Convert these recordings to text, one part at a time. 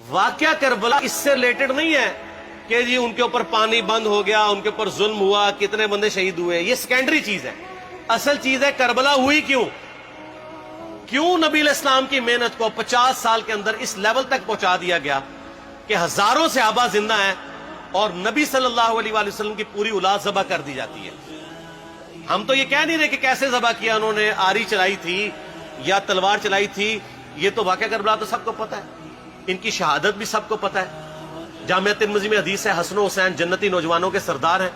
واقعہ کربلا اس سے ریلیٹڈ نہیں ہے کہ جی ان کے اوپر پانی بند ہو گیا، ان کے اوپر ظلم ہوا، کتنے بندے شہید ہوئے، یہ سیکنڈری چیز ہے۔ اصل چیز ہے کربلا ہوئی کیوں نبی علیہ السلام کی محنت کو 50 سال کے اندر اس لیول تک پہنچا دیا گیا کہ ہزاروں صحابہ زندہ ہیں اور نبی صلی اللہ علیہ وآلہ وسلم کی پوری اولاد ذبح کر دی جاتی ہے۔ ہم تو یہ کہہ نہیں رہے کہ کیسے ذبح کیا انہوں نے، آری چلائی تھی یا تلوار چلائی تھی، یہ تو واقعہ کربلا تو سب کو پتہ ہے، ان کی شہادت بھی سب کو پتہ ہے۔ جامعہ ترمذی میں حدیث ہے حسن و حسین جنتی نوجوانوں کے سردار ہیں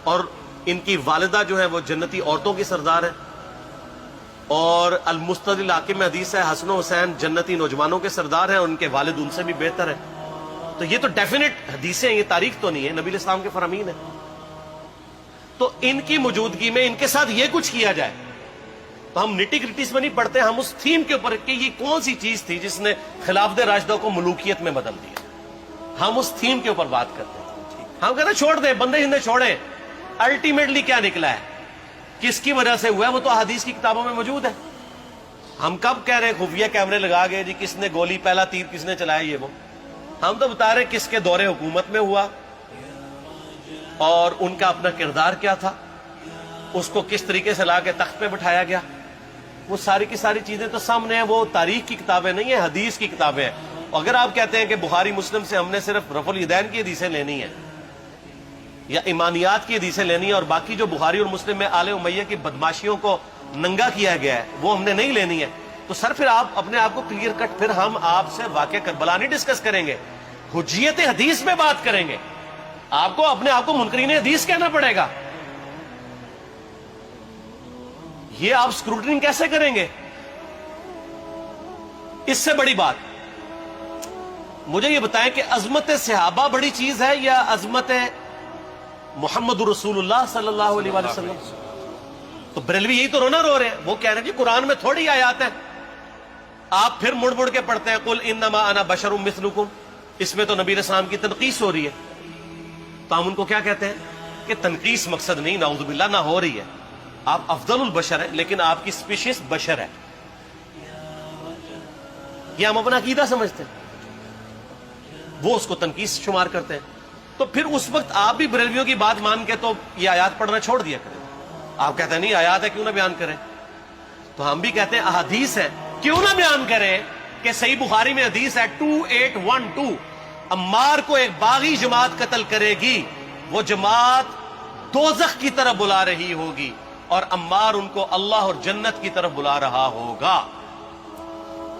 اور ان کی والدہ جو ہے وہ جنتی عورتوں کی سردار ہیں، اور المستدرک الحاکم میں حدیث ہے حسن و حسین جنتی نوجوانوں کے سردار ہیں اور ان کے والد ان سے بھی بہتر ہیں۔ تو یہ تو ڈیفینٹ حدیثیں ہیں، یہ تاریخ تو نہیں ہے، نبی علیہ السلام کے فرامین ہے۔ تو ان کی موجودگی میں ان کے ساتھ یہ کچھ کیا جائے تو ہم نٹی گریٹیز میں نہیں پڑھتے، ہم اس تھیم کے اوپر کہ یہ کون سی چیز تھی جس نے خلافت راشدہ کو ملوکیت میں بدل دیا، ہم اس تھیم کے اوپر بات کرتے ہیں۔ ہم کہتے ہیں چھوڑ دیں، بندے ہندے چھوڑیں، الٹیمیٹلی کیا نکلا ہے، کس کی وجہ سے ہوا ہے، وہ تو احادیث کی کتابوں میں موجود ہے۔ ہم کب کہہ رہے ہیں خفیہ کیمرے لگا گئے جی کس نے گولی پہلا تیر کس نے چلایا، یہ وہ ہم تو بتا رہے کس کے دور حکومت میں ہوا اور ان کا اپنا کردار کیا تھا، اس کو کس طریقے سے لا کے تخت پہ بٹھایا گیا، وہ ساری کی ساری چیزیں تو سامنے ہیں۔ وہ تاریخ کی کتابیں نہیں ہیں، حدیث کی کتابیں ہیں۔ اگر آپ کہتے ہیں کہ بخاری مسلم سے ہم نے صرف رفع الیدین کی حدیثیں لینی ہیں یا ایمانیات کی حدیثیں لینی ہیں اور باقی جو بخاری اور مسلم میں آل امیہ کی بدماشیوں کو ننگا کیا گیا ہے وہ ہم نے نہیں لینی ہے، تو سر پھر آپ اپنے آپ کو کلیئر کٹ، پھر ہم آپ سے واقعہ کربلا نہیں ڈسکس کریں گے، حجیت حدیث میں بات کریں گے۔ آپ کو اپنے آپ کو منکرین حدیث کہنا پڑے گا، یہ آپ اسکروٹنگ کیسے کریں گے؟ اس سے بڑی بات مجھے یہ بتائیں کہ عظمت صحابہ بڑی چیز ہے یا عظمت محمد رسول اللہ صلی اللہ علیہ وآلہ وسلم؟ تو بریلوی یہی تو رونا رو رہے ہیں، وہ کہہ رہے ہیں کہ قرآن میں تھوڑی آیات ہیں، آپ پھر مڑ مڑ کے پڑھتے ہیں قل انما انا بشر مثلکم، اس میں تو نبی علیہ السلام کی تنقیص ہو رہی ہے، تو ہم ان کو کیا کہتے ہیں کہ تنقیص مقصد نہیں، نعوذ باللہ نہ ہو رہی ہے، آپ افضل البشر ہیں لیکن آپ کی سپیشیز بشر ہے، یہ ہم اپنا عقیدہ سمجھتے ہیں، وہ اس کو تنقیص شمار کرتے ہیں۔ تو پھر اس وقت آپ بھی بریلویوں کی بات مان کے تو یہ آیات پڑھنا چھوڑ دیا کریں، آپ کہتے ہیں نہیں آیات ہے کیوں نہ بیان کریں، تو ہم بھی کہتے ہیں احادیث ہے کیوں نہ بیان کریں کہ صحیح بخاری میں حدیث ہے 2812 عمار کو ایک باغی جماعت قتل کرے گی، وہ جماعت دوزخ کی طرف بلا رہی ہوگی اور عمار ان کو اللہ اور جنت کی طرف بلا رہا ہوگا۔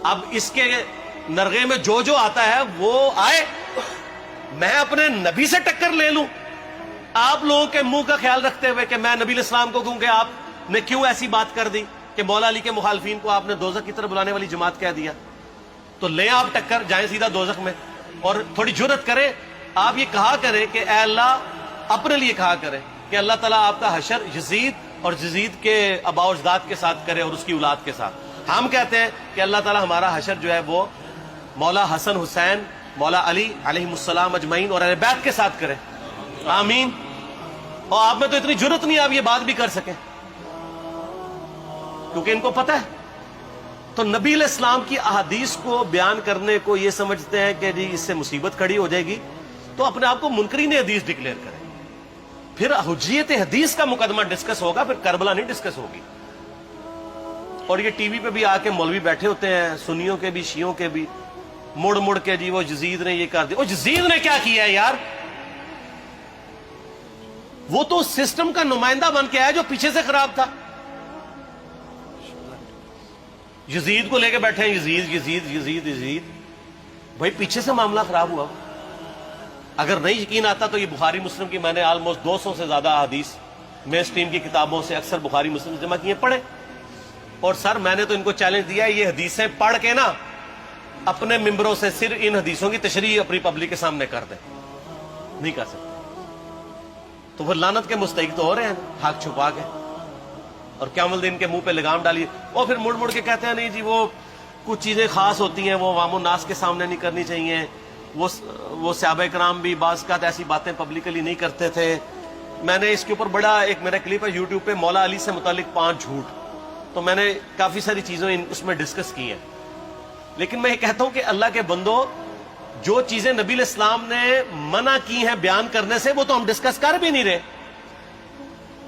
اب اس کے نرغے میں جو آتا ہے وہ آئے، میں اپنے نبی سے ٹکر لے لوں آپ لوگوں کے منہ کا خیال رکھتے ہوئے کہ میں نبی علیہ السلام کو کہوں کہ آپ نے کیوں ایسی بات کر دی کہ مولا علی کے مخالفین کو آپ نے دوزخ کی طرف بلانے والی جماعت کہہ دیا، تو لیں آپ ٹکر، جائیں سیدھا دوزخ میں، اور تھوڑی جرت کریں آپ یہ کہا کریں کہ اے اللہ، اپنے لیے کہا کریں کہ اللہ تعالیٰ آپ کا حشر یزید اور یزید کے آباء و اجداد کے ساتھ کرے اور اس کی اولاد کے ساتھ۔ ہم کہتے ہیں کہ اللہ تعالیٰ ہمارا حشر جو ہے وہ مولا حسن حسین، مولا علی علیہ السلام اجمعین اور اہل بیت کے ساتھ کرے، آمین۔ اور آپ میں تو اتنی جرت نہیں آپ یہ بات بھی کر سکیں کیونکہ ان کو پتہ ہے۔ تو نبی علیہ السلام کی احادیث کو بیان کرنے کو یہ سمجھتے ہیں کہ جی اس سے مصیبت کھڑی ہو جائے گی، تو اپنے آپ کو منکرین حدیث ڈکلیئر کریں، پھر حجیت حدیث کا مقدمہ ڈسکس ہوگا، پھر کربلا نہیں ڈسکس ہوگی۔ اور یہ ٹی وی پہ بھی آ کے مولوی بیٹھے ہوتے ہیں، سنیوں کے بھی شیعوں کے بھی، مڑ مڑ کے جی وہ یزید نے یہ کر دیا، وہ یزید نے کیا کیا ہے یار؟ وہ تو سسٹم کا نمائندہ بن کے آیا جو پیچھے سے خراب تھا، یزید کو لے کے بیٹھے ہیں، یزید یزید یزید یزید، بھائی پیچھے سے معاملہ خراب ہوا۔ اگر نہیں یقین آتا تو یہ بخاری مسلم کی میں نے آلموسٹ 200 سے زیادہ احادیث مین اسٹریم کی کتابوں سے اکثر بخاری مسلم جمع کیے، پڑھیں، اور سر میں نے تو ان کو چیلنج دیا ہے یہ حدیثیں پڑھ کے نا اپنے ممبروں سے صرف ان حدیثوں کی تشریح اپنی پبلک کے سامنے کر دیں، نہیں کر سکتے، تو وہ لعنت کے مستحق تو ہو رہے ہیں حق چھپا کے، اور قیامت دن کے منہ پہ لگام ڈالیے، اور پھر مڑ مڑ کے کہتے ہیں نہیں جی وہ کچھ چیزیں خاص ہوتی ہیں وہ عوام الناس کے سامنے نہیں کرنی چاہیے، وہ صحابہ کرام بھی بعض اوقات ایسی باتیں پبلکلی نہیں کرتے تھے۔ میں نے اس کے اوپر بڑا ایک میرا کلپ ہے یوٹیوب پہ، مولا علی سے متعلق 5 جھوٹ، تو میں نے کافی ساری چیزیں اس میں ڈسکس کی ہیں، لیکن میں یہ کہتا ہوں کہ اللہ کے بندو جو چیزیں نبی علیہ السلام نے منع کی ہیں بیان کرنے سے وہ تو ہم ڈسکس کر بھی نہیں رہے.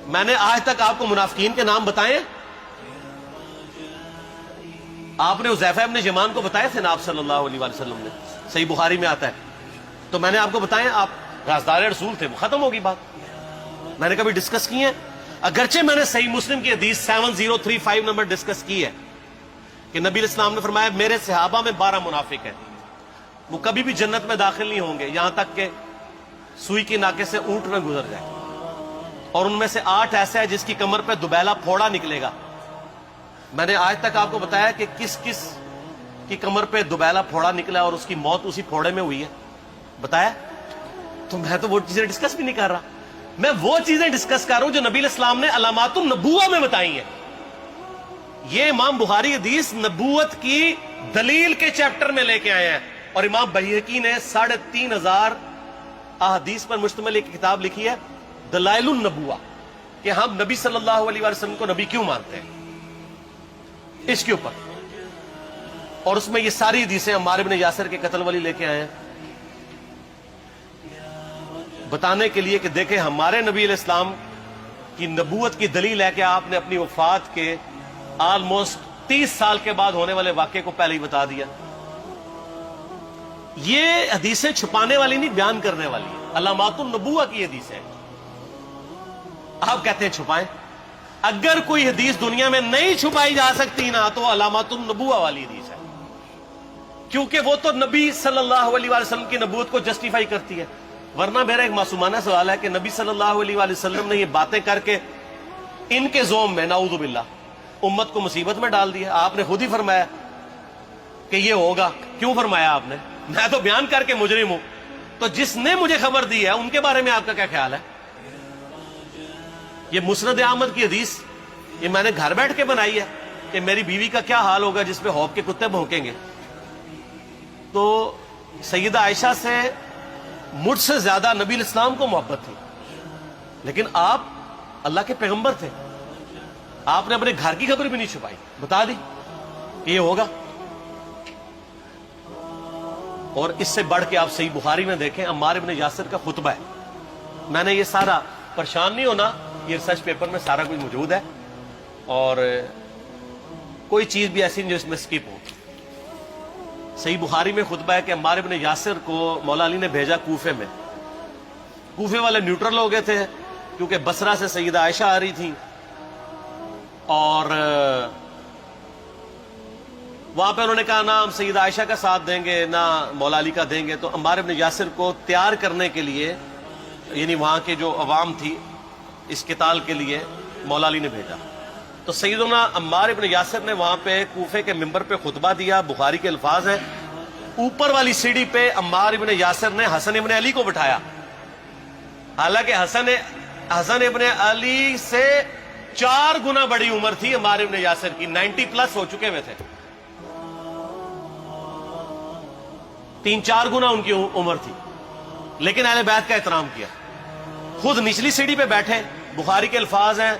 میں نے آج تک آپ کو منافقین کے نام بتائے؟ آپ نے حذیفہ ابن یمان کو بتائے تھے نا آپ صلی اللہ علیہ وسلم نے؟ صحیح بخاری میں آتا ہے. تو میں نے آپ کو بتائے، آپ رازدار رسول تھے، ختم ہوگی بات. میں نے کبھی ڈسکس کی ہے؟ اگرچہ میں نے صحیح مسلم کی حدیث 7035 نمبر ڈسکس کی ہے کہ نبی علیہ السلام نے فرمایا میرے صحابہ میں 12 منافق ہیں، وہ کبھی بھی جنت میں داخل نہیں ہوں گے یہاں تک کہ سوئی کی ناکے سے اونٹ نہ گزر جائے، اور ان میں سے 8 ایسا ہے جس کی کمر پہ دوبیلا پھوڑا نکلے گا. میں نے آج تک آپ کو بتایا کہ کس کس کی کمر پہ دوبیلا پھوڑا نکلا اور اس کی موت اسی پھوڑے میں ہوئی ہے؟ بتایا؟ تو میں تو وہ چیزیں ڈسکس بھی نہیں کر رہا، میں وہ چیزیں ڈسکس کر رہا ہوں جو نبی علیہ السلام نے علامات النبوہ میں بتائی ہیں. یہ امام بخاری حدیث نبوت کی دلیل کے چیپٹر میں لے کے آئے ہیں، اور امام بہقی نے 3500 احادیث پر مشتمل ایک کتاب لکھی ہے دلائل النبوہ، کہ ہم نبی صلی اللہ علیہ وسلم کو نبی کیوں مانتے ہیں، اس کے اوپر. اور اس میں یہ ساری حدیثیں عمار بن یاسر کے قتل والی لے کے آئے ہیں، بتانے کے لیے کہ دیکھیں ہمارے نبی علیہ السلام کی نبوت کی دلیل ہے کہ آپ نے اپنی وفات کے آلموسٹ 30 سال کے بعد ہونے والے واقعے کو پہلے ہی بتا دیا. یہ حدیثیں چھپانے والی نہیں، بیان کرنے والی ہیں، علامات النبوہ کی حدیثیں. آپ کہتے ہیں چھپائیں. اگر کوئی حدیث دنیا میں نہیں چھپائی جا سکتی نا تو علامات النبوہ والی حدیث ہے، کیونکہ وہ تو نبی صلی اللہ علیہ وسلم کی نبوت کو جسٹیفائی کرتی ہے. ورنہ میرا ایک معصومانہ سوال ہے کہ نبی صلی اللہ علیہ وسلم نے یہ باتیں کر کے ان کے زوم میں نعوذ باللہ امت کو مصیبت میں ڈال دیا. آپ نے خود ہی فرمایا کہ یہ ہوگا. کیوں فرمایا آپ نے؟ میں تو بیان کر کے مجرم ہوں. تو جس نے مجھے خبر دی ہے ان کے بارے میں آپ کا کیا خیال ہے؟ یہ مسند احمد کی حدیث یہ میں نے گھر بیٹھ کے بنائی ہے کہ میری بیوی کا کیا حال ہوگا جس پہ خوف کے کتے بھونکیں گے. تو سیدہ عائشہ سے مجھ سے زیادہ نبی علیہ السلام کو محبت تھی، لیکن آپ اللہ کے پیغمبر تھے، آپ نے اپنے گھر کی خبر بھی نہیں چھپائی، بتا دی کہ یہ ہوگا. اور اس سے بڑھ کے آپ صحیح بخاری میں دیکھیں عمار ابن یاسر کا خطبہ ہے. میں نے یہ سارا، پریشان نہیں ہونا، یہ ریسرچ پیپر میں سارا کچھ موجود ہے اور کوئی چیز بھی ایسی نہیں جو اس میں سکپ ہو. صحیح بخاری میں خطبہ ہے کہ عمار ابن یاسر کو مولا علی نے بھیجا کوفے میں. کوفے والے نیوٹرل ہو گئے تھے کیونکہ بصرہ سے سیدہ عائشہ آ رہی تھی اور وہاں پہ انہوں نے کہا نہ ہم سیدہ عائشہ کا ساتھ دیں گے نہ مولا علی کا دیں گے. تو عمار ابن یاسر کو تیار کرنے کے لیے، یعنی وہاں کے جو عوام تھی اس قتال کے لیے، مولا علی نے بھیجا. تو سیدنا عمار ابن یاسر نے وہاں پہ کوفے کے ممبر پہ خطبہ دیا. بخاری کے الفاظ ہیں، اوپر والی سیڑھی پہ عمار ابن یاسر نے حسن ابن علی کو بٹھایا، حالانکہ حسن ابن علی سے 4 گنا بڑی عمر تھی عمار ابن یاسر کی، 90 پلس ہو چکے ہوئے تھے، 3-4 گنا ان کی عمر تھی. لیکن اہل بیت کا احترام کیا. خود نچلی سیڑھی پہ بیٹھے. بخاری کے الفاظ ہیں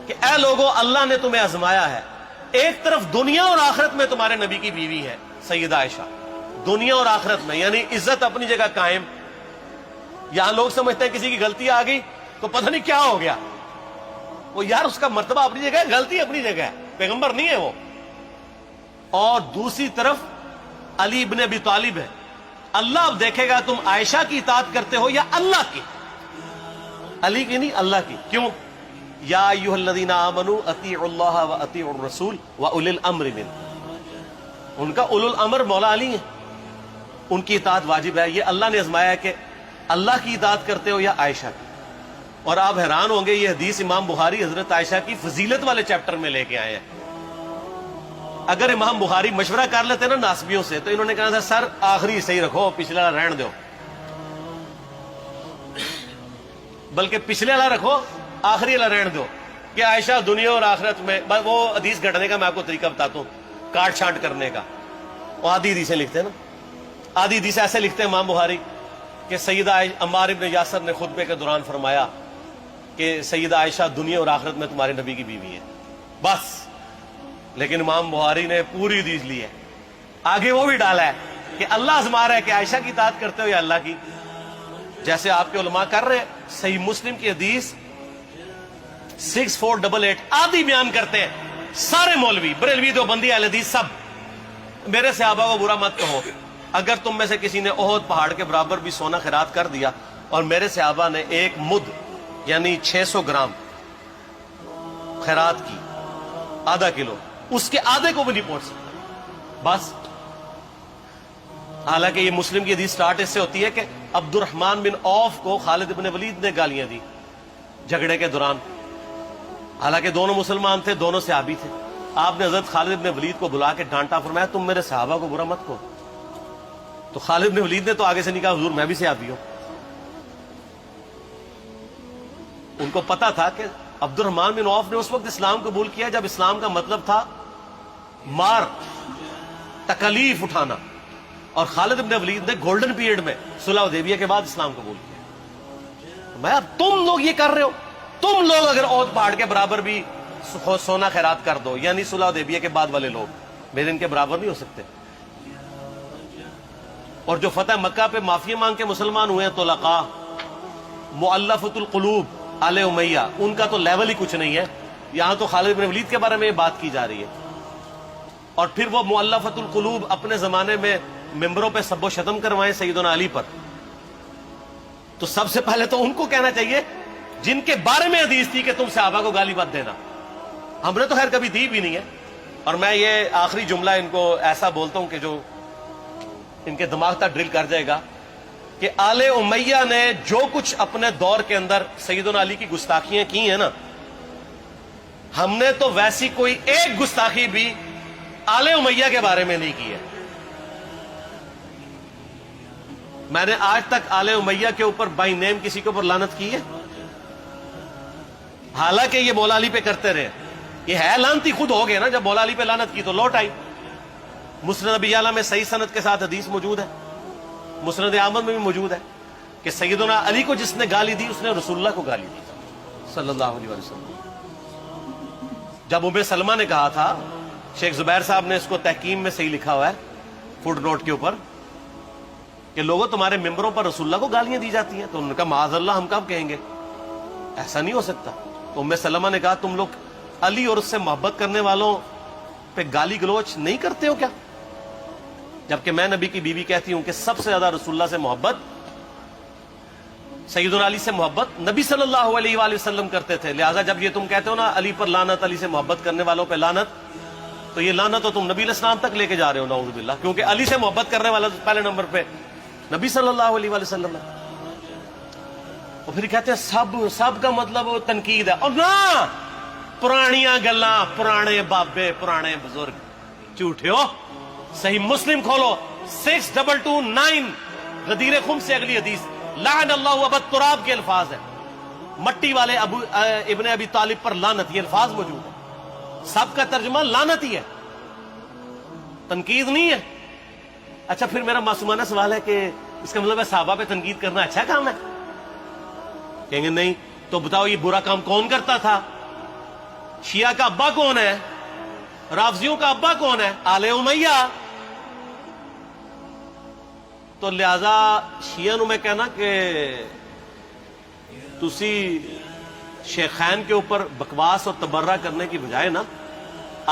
کہ اے لوگو اللہ نے تمہیں آزمایا ہے، ایک طرف دنیا اور آخرت میں تمہارے نبی کی بیوی ہے سیدہ عائشہ، دنیا اور آخرت میں، یعنی عزت اپنی جگہ قائم. یہاں لوگ سمجھتے ہیں کسی کی غلطی آ گئی تو پتہ نہیں کیا ہو گیا. وہ یار اس کا مرتبہ اپنی جگہ ہے، غلطی اپنی جگہ ہے، پیغمبر نہیں ہے وہ. اور دوسری طرف علی ابن ابی طالب ہے. اللہ اب دیکھے گا تم عائشہ کی اطاعت کرتے ہو یا اللہ کی. علی کی نہیں، اللہ کی. کیوں؟ یا ایھا الذین آمنوا اطیعوا اللہ واطیعوا الرسول واولی الامر منکم. ان کا اولو الامر مولا علی ہیں، ان کی اطاعت واجب ہے. یہ اللہ نے آزمایا ہے کہ اللہ کی اطاعت کرتے ہو یا عائشہ کی. اور آپ حیران ہوں گے یہ حدیث امام بخاری حضرت عائشہ کی فضیلت والے چیپٹر میں لے کے آئے ہیں. اگر امام بخاری مشورہ کر لیتے نا ناسبیوں سے تو انہوں نے کہا تھا سر آخری صحیح رکھو، پچھلے والا رہن دو، بلکہ پچھلے والا رکھو آخری والا رہن دو، کہ عائشہ دنیا اور آخرت میں. وہ حدیث گھڑنے کا میں آپ کو طریقہ بتاتا ہوں، کاٹ چھانٹ کرنے کا. وہ آدھی حدیثیں لکھتے ہیں نا، آدھی حدیث ایسے لکھتے ہیں امام بخاری کہ سیدہ عمار ابن یاسر نے خطبے کے دوران فرمایا کہ سیدہ عائشہ دنیا اور آخرت میں تمہارے نبی کی بیوی ہے، بس. لیکن امام بخاری نے پوری حدیث لی ہے، آگے وہ بھی ڈالا ہے کہ اللہ آزما رہا ہے کہ عائشہ کی اطاعت کرتے ہو یا اللہ کی، جیسے آپ کے علماء کر رہے ہیں۔ صحیح مسلم کی حدیث 6488 آدھی بیان کرتے ہیں سارے مولوی، بریلوی، دیوبندی، اہل حدیث، سب۔ میرے صحابہ کو برا مت کہو، اگر تم میں سے کسی نے احد پہاڑ کے برابر بھی سونا خیرات کر دیا اور میرے صحابہ نے ایک مد یعنی 600 گرام خیرات کی، آدھا کلو، اس کے آدھے کو بھی نہیں پہنچ سکتا بس۔ حالانکہ یہ مسلم کی حدیث سٹارٹ اس سے ہوتی ہے کہ عبد الرحمن بن عوف کو خالد بن ولید نے گالیاں دی جھگڑے کے دوران، حالانکہ دونوں مسلمان تھے، دونوں صحابی تھے۔ آپ نے حضرت خالد بن ولید کو بلا کے ڈانٹا، فرمایا تم میرے صحابہ کو برا مت کہو۔ تو خالد بن ولید نے تو آگے سے نہیں کہا حضور میں بھی صحابی ہوں۔ ان کو پتا تھا کہ عبد الرحمن بن عوف نے اس وقت اسلام قبول کیا جب اسلام کا مطلب تھا مار، تکلیف اٹھانا، اور خالد بن ولید نے گولڈن پیریڈ میں صلح حدیبیہ کے بعد اسلام قبول کیا۔ میں اب تم لوگ یہ کر رہے ہو، تم لوگ اگر احد پہاڑ کے برابر بھی سونا خیرات کر دو، یعنی صلح حدیبیہ کے بعد والے لوگ میرے ان کے برابر نہیں ہو سکتے۔ اور جو فتح مکہ پہ معافی مانگ کے مسلمان ہوئے ہیں طلقاء، مؤلفۃ القلوب آل امیہ، ان کا تو لیول ہی کچھ نہیں ہے۔ یہاں تو خالد بن ولید کے بارے میں یہ بات کی جا رہی ہے، اور پھر وہ مؤلفۃ القلوب اپنے زمانے میں ممبروں پہ سب و شتم کروائیں سیدنا علی پر، تو سب سے پہلے تو ان کو کہنا چاہیے جن کے بارے میں حدیث تھی کہ تم صحابہ کو گالی مت دینا۔ ہم نے تو خیر کبھی دی بھی نہیں ہے۔ اور میں یہ آخری جملہ ان کو ایسا بولتا ہوں کہ جو ان کے دماغ تک ڈرل کر جائے گا کہ آل امیہ نے جو کچھ اپنے دور کے اندر سیدنا علی کی گستاخیاں کی ہیں نا، ہم نے تو ویسی کوئی ایک گستاخی بھی آل امیہ کے بارے میں نہیں کی ہے۔ میں نے آج تک آل امیہ کے اوپر بائی نیم کسی کے اوپر لعنت کی ہے؟ حالانکہ یہ مولا علی پہ کرتے رہے، یہ ہے لعنتی خود ہو گئے نا، جب مولا علی پہ لعنت کی تو لوٹ آئی۔ مسند ابی اعلیٰ میں صحیح سند کے ساتھ حدیث موجود ہے، مسند احمد میں بھی موجود ہے کہ سیدنا علی کو جس نے گالی دی اس نے رسول اللہ کو گالی دی صلی اللہ علیہ وسلم۔ جب ام سلمہ نے کہا تھا، شیخ زبیر صاحب نے اس کو تحکیم میں صحیح لکھا ہوا ہے فوٹ نوٹ کے اوپر، کہ لوگوں تمہارے ممبروں پر رسول اللہ کو گالیاں دی جاتی ہیں، تو انہوں نے کہا معاذ اللہ، ہم کب کہیں گے، ایسا نہیں ہو سکتا۔ تو ام سلمہ نے کہا تم لوگ علی اور اس سے محبت کرنے والوں پہ گالی گلوچ نہیں کرتے ہو کیا؟ جبکہ میں نبی کی بیوی کہتی ہوں کہ سب سے زیادہ رسول اللہ سے محبت، سیدنا علی سے محبت نبی صلی اللہ علیہ وآلہ وسلم کرتے تھے۔ لہٰذا جب یہ تم کہتے ہو نا علی پر لعنت، علی سے محبت کرنے والوں پہ لعنت، تو یہ لعنت تو تم نبی علیہ السلام تک لے کے جا رہے ہو نعوذ باللہ، کیونکہ علی سے محبت کرنے والا پہلے نمبر پہ نبی صلی اللہ علیہ وآلہ وسلم ہے۔ اور پھر کہتے ہیں سب کا مطلب وہ تنقید ہے، اور نہ، پرانیاں گلاں، پرانے بابے، پرانے بزرگ جھوٹے ہو۔ صحیح مسلم کھولو 6229 غدیر خم سے اگلی حدیث، لعن اللہ ابا التراب کے الفاظ ہیں، مٹی والے ابن ابی طالب پر لعنت، یہ الفاظ موجود ہے۔ سب کا ترجمہ لعنت ہی ہے، تنقید نہیں ہے۔ اچھا پھر میرا معصومانہ سوال ہے کہ اس کا مطلب ہے صحابہ پہ تنقید کرنا اچھا کام ہے؟ کہیں گے نہیں۔ تو بتاؤ یہ برا کام کون کرتا تھا؟ شیعہ کا ابا کون ہے؟ رافضیوں کا ابا کون ہے؟ آل امیہ۔ تو لہذا شیعہ نو میں کہنا کہ تسی شیخین کے اوپر بکواس اور تبرہ کرنے کی بجائے نا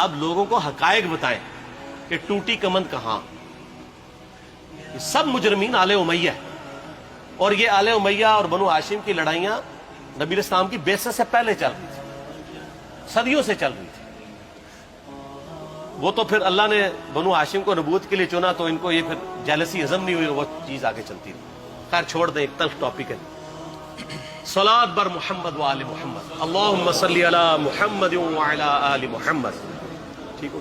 آپ لوگوں کو حقائق بتائیں کہ ٹوٹی کمند کہاں۔ یہ سب مجرمین آل امیہ ہے، اور یہ آل امیہ اور بنو ہاشم کی لڑائیاں نبی علیہ السلام کی بعثت سے پہلے چل رہی تھی، صدیوں سے چل رہی تھی۔ وہ تو پھر اللہ نے بنو ہاشم کو نبوت کے لیے چنا تو ان کو یہ پھر جیلسی ہضم نہیں ہوئی، وہ چیز آگے چلتی رہی۔ خیر چھوڑ دیں، ایک تلخ ٹاپک ہے۔ صلاۃ بر محمد و آل محمد، اللہم صلی علی محمد و علی آل محمد۔ ٹھیک ہو؟